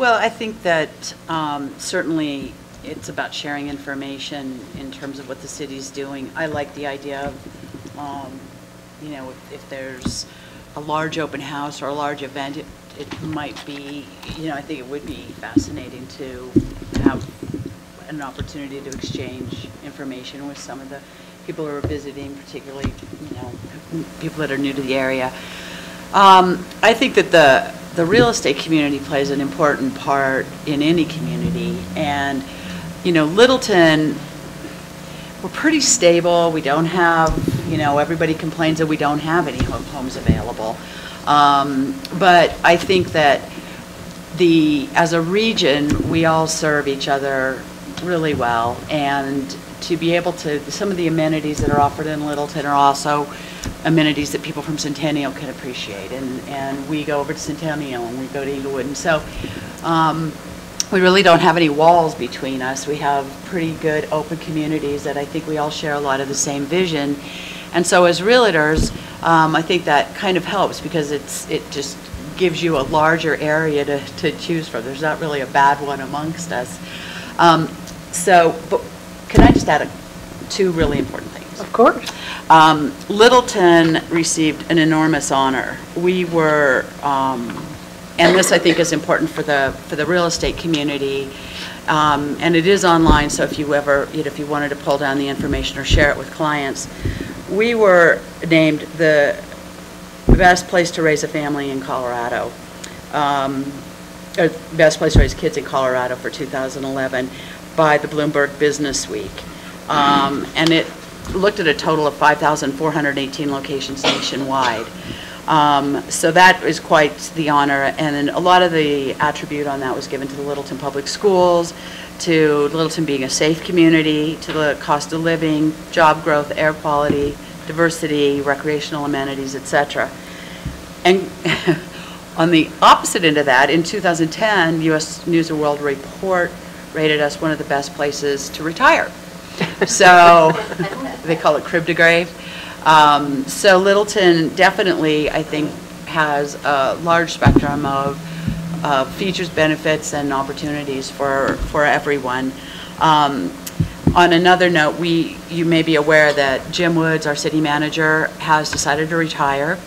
Well, I think that certainly it's about sharing information in terms of what the city's doing. I like the idea of, you know, if there's a large open house or a large event, it might be, you know, I think it would be fascinating to have an opportunity to exchange information with some of the people who are visiting, particularly, you know, people that are new to the area. I think that the real estate community plays an important part in any community, and you know, Littleton, we're pretty stable. We don't have, you know, everybody complains that we don't have any homes available, but I think that as a region, we all serve each other really well, and to be able to, some of the amenities that are offered in Littleton are also amenities that people from Centennial can appreciate, and we go over to Centennial and we go to Englewood, and so we really don't have any walls between us. We have pretty good open communities that I think we all share a lot of the same vision, and so as realtors, I think that kind of helps because it just gives you a larger area to choose from. There's not really a bad one amongst us. But can I just add two really important things? Of course. Littleton received an enormous honor. We were, and this I think is important for the real estate community, and it is online. So if you ever, you know, if you wanted to pull down the information or share it with clients, we were named the best place to raise a family in Colorado, or best place to raise kids in Colorado for 2011 by the Bloomberg Business Week, and it looked at a total of 5,418 locations nationwide. So that is quite the honor, and then a lot of the attribute on that was given to the Littleton Public Schools, to Littleton being a safe community, to the cost of living, job growth, air quality, diversity, recreational amenities, etc. And on the opposite end of that, in 2010, U.S. News & World Report rated us one of the best places to retire. So they call it crib to grave. So Littleton definitely, I think, has a large spectrum of features, benefits, and opportunities for everyone. On another note, you may be aware that Jim Woods, our city manager, has decided to retire.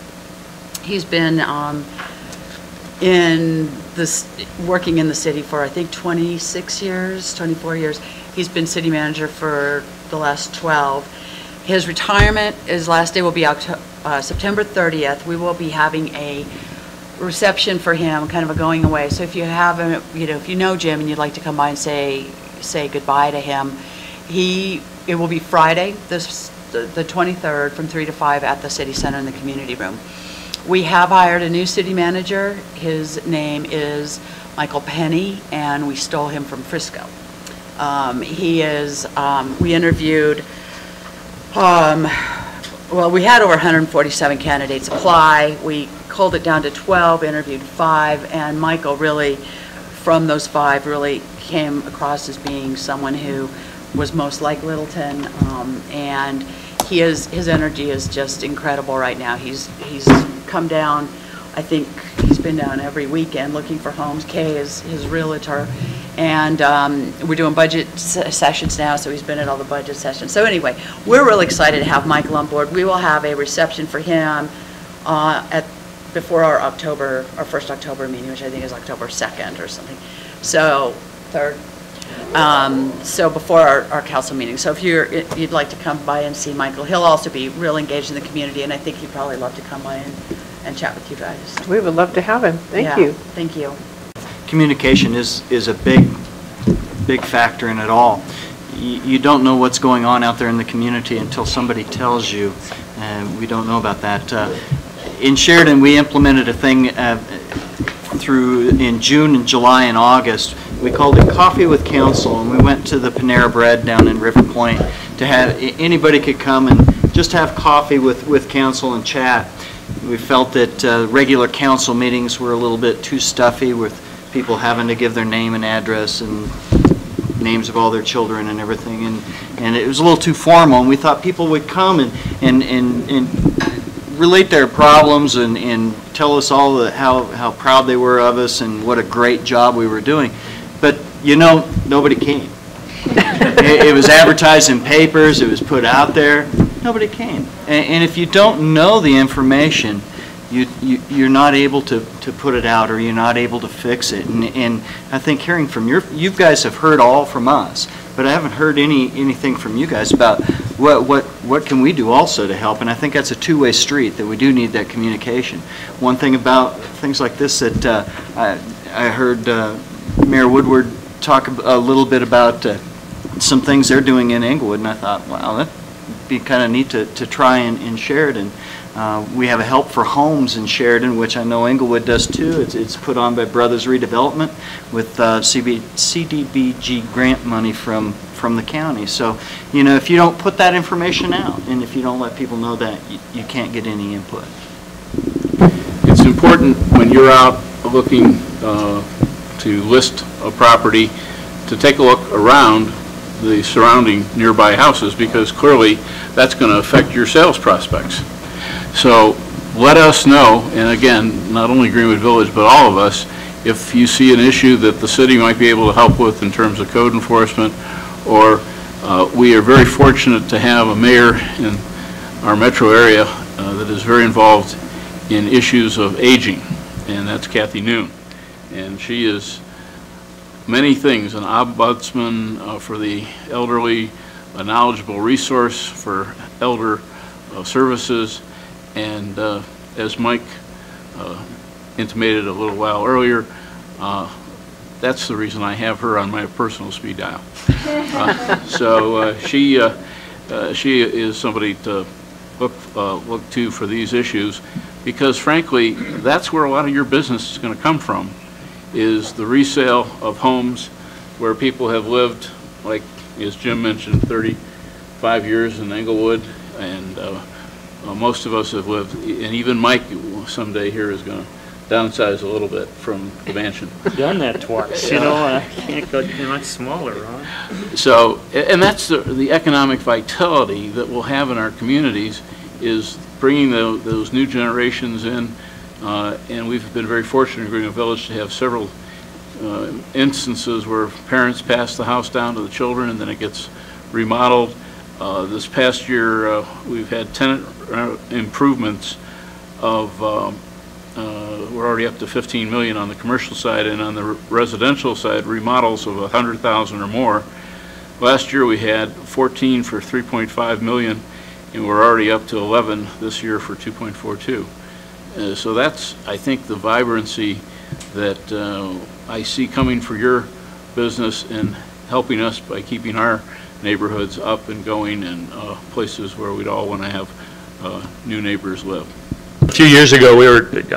He's been working in the city for I think 26 years, 24 years. He's been city manager for the last 12. His retirement, his last day will be September 30th. We will be having a reception for him, kind of a going away. So if you have, if you know Jim and you'd like to come by and say goodbye to him, it will be Friday, the 23rd, from 3 to 5 at the City Center in the community room. We have hired a new city manager. His name is Michael Penny, and we stole him from Frisco. We interviewed, well, we had over 147 candidates apply. We culled it down to 12, interviewed 5, and Michael really, from those 5, really came across as being someone who was most like Littleton, and his energy is just incredible right now. He's come down, I think he's been down every weekend looking for homes. Kay is his realtor, and we're doing budget sessions now, so he's been at all the budget sessions. So anyway, we're really excited to have Michael on board. We will have a reception for him before our first October meeting, which I think is October 2nd or something. So 3rd. So before our council meeting. So if you'd like to come by and see Michael, he'll also be real engaged in the community, and I think he'd probably love to come by and chat with you guys. We would love to have him. Thank you. Thank you. Communication is a big factor in it all. You don't know what's going on out there in the community until somebody tells you, and we don't know about that. In Sheridan, we implemented a thing in June and July and August. We called it Coffee with Council, and we went to the Panera Bread down in River Point to have anybody could come and just have coffee with council and chat. We felt that regular council meetings were a little bit too stuffy with people having to give their name and address and names of all their children and everything, and it was a little too formal, and we thought people would come and relate their problems and tell us all how proud they were of us and what a great job we were doing. But, you know, nobody came. It was advertised in papers, it was put out there, nobody came. And if you don't know the information, you're not able to put it out, or you're not able to fix it. And I think hearing from you guys have heard all from us, but I haven't heard anything from you guys about what can we do also to help. And I think that's a two-way street, that we do need that communication. One thing about things like this that I heard Mayor Woodward talk a little bit about some things they're doing in Englewood, and I thought, wow, that'd be kind of neat to try in Sheridan. We have a Help for Homes in Sheridan, which I know Englewood does too. It's put on by Brothers Redevelopment with CDBG grant money from the county. So, you know, if you don't put that information out, and if you don't let people know that, you can't get any input. It's important when you're out looking to list a property to take a look around the surrounding nearby houses, because clearly that's going to affect your sales prospects. So let us know, and again, not only Greenwood Village, but all of us, if you see an issue that the city might be able to help with in terms of code enforcement, or we are very fortunate to have a mayor in our metro area that is very involved in issues of aging, and that's Kathy Noon. And she is many things, an ombudsman for the elderly, a knowledgeable resource for elder services, and as Mike intimated a little while earlier, that's the reason I have her on my personal speed dial. So she is somebody to look to for these issues, because frankly, that's where a lot of your business is going to come from, is the resale of homes where people have lived, like as Jim mentioned, 35 years in Englewood, and most of us have lived, and even Mike someday here is going to downsize a little bit from the mansion. Done that twice, you know, I can't go much smaller, huh? So, and that's the economic vitality that we'll have in our communities, is bringing those new generations in, and we've been very fortunate in Greenwood Village to have several instances where parents pass the house down to the children and then it gets remodeled. This past year, we've had tenant improvements of, we're already up to 15 million on the commercial side, and on the residential side, remodels of 100,000 or more. Last year we had 14 for 3.5 million, and we're already up to 11 this year for 2.42. So that's, I think, the vibrancy that I see coming for your business and helping us by keeping our neighborhoods up and going, and places where we'd all want to have new neighbors live. A few years ago,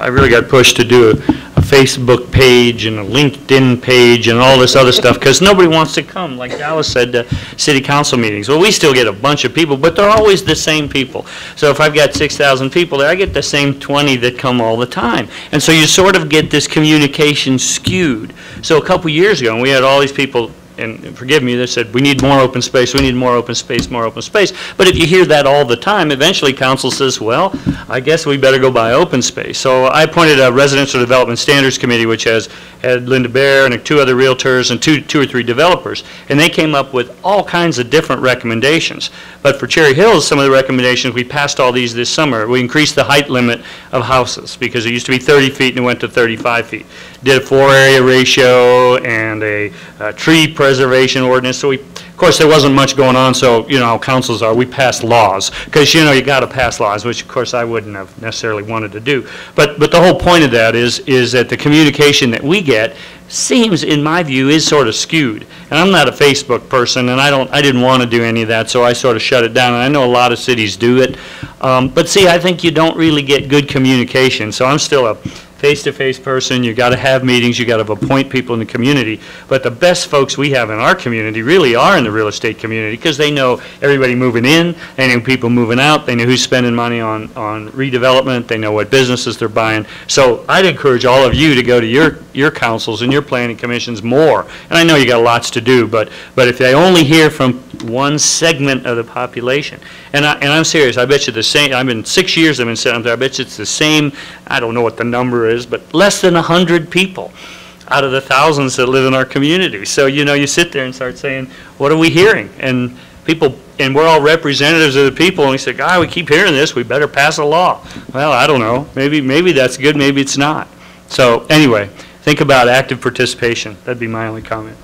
I really got pushed to do a Facebook page and a LinkedIn page and all this other stuff, because nobody wants to come, like Dallas said, to city council meetings. Well, we still get a bunch of people, but they're always the same people. So if I've got 6,000 people there, I get the same 20 that come all the time. And so you sort of get this communication skewed. So a couple years ago, and we had all these people, and forgive me, they said, we need more open space, we need more open space, more open space. But if you hear that all the time, eventually council says, well, I guess we better go buy open space. So I appointed a Residential Development Standards Committee, which had Linda Bear and 2 other realtors and two or three developers. And they came up with all kinds of different recommendations. But for Cherry Hills, some of the recommendations, we passed all these this summer. We increased the height limit of houses, because it used to be 30 feet and it went to 35 feet. Did a floor area ratio and a tree preservation ordinance. So of course, there wasn't much going on, so, you know how councils are, we passed laws, because, you know, you got to pass laws, which, of course, I wouldn't have necessarily wanted to do. But the whole point of that is that the communication that we get seems, in my view, is sort of skewed. And I'm not a Facebook person, and I didn't want to do any of that, so I sort of shut it down. And I know a lot of cities do it. But see, I think you don't really get good communication. So I'm still a face-to-face person, you got to have meetings, you got to appoint people in the community. But the best folks we have in our community really are in the real estate community, because they know everybody moving in, they know people moving out, they know who's spending money on redevelopment, they know what businesses they're buying. So I'd encourage all of you to go to your councils and your planning commissions more. And I know you got lots to do, but if they only hear from one segment of the population, and I'm serious, I bet you the same, I've been 6 years I've been sitting up there, I bet you it's the same, I don't know what the number is, but less than 100 people out of the thousands that live in our community. So, you sit there and start saying, what are we hearing? And people, and we're all representatives of the people, and we say, God, we keep hearing this, we better pass a law. Well, I don't know, maybe that's good, maybe it's not. So anyway, think about active participation. That'd be my only comment.